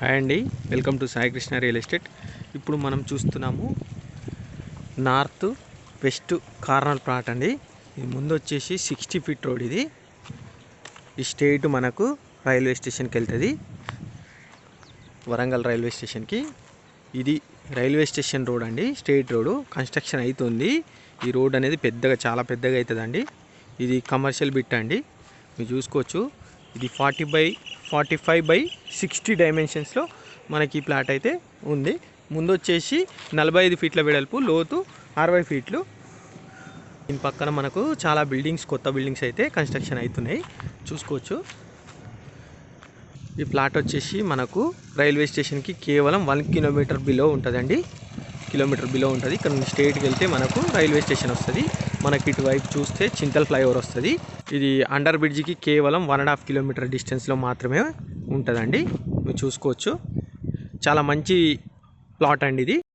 Hi అండి, welcome to Sai Krishna real estate. ఇప్పుడు మనం చూస్తున్నాము నార్త్ వెస్ట్ కార్నర్ ప్లాట్ అండి. ఇది ముందు వచ్చేసి 60 ఫీట్ రోడ్. ఇది ఈ స్ట్రైట్ మనకు రైల్వే స్టేషన్కి వెళ్తుంది, వరంగల్ రైల్వే స్టేషన్కి. ఇది రైల్వే స్టేషన్ రోడ్ అండి, స్ట్రైట్ రోడ్. కన్స్ట్రక్షన్ అవుతుంది. ఈ రోడ్ అనేది చాలా పెద్దగా అవుతుందండి. ఇది కమర్షియల్ బిట్ అండి, మీరు చూసుకోవచ్చు. ఇది 40x45x60 డైమెన్షన్స్లో మనకి ఈ ప్లాట్ అయితే ఉంది. ముందు వచ్చేసి 45 ఫీట్ల వెడల్పు, లోతు 60 ఫీట్లు. దీని పక్కన మనకు చాలా బిల్డింగ్స్, కొత్త బిల్డింగ్స్ అయితే కన్స్ట్రక్షన్ అవుతున్నాయి, చూసుకోవచ్చు. ఈ ప్లాట్ వచ్చేసి మనకు రైల్వే స్టేషన్కి కేవలం 1 కిలోమీటర్ బిలో ఉంటుందండి. కిలోమీటర్ బిలో ఉంటుంది. ఇక్కడ నుంచి స్ట్రైట్కి వెళ్తే మనకు రైల్వే స్టేషన్ వస్తుంది. మనకి ఇటువైపు చూస్తే చింతల్ ఫ్లైఓవర్ వస్తుంది. ఇది అండర్ బ్రిడ్జికి కేవలం 1.5 కిలోమీటర్ డిస్టెన్స్లో మాత్రమే ఉంటుందండి, మీరు చూసుకోవచ్చు. చాలా మంచి ప్లాట్ అండి ఇది.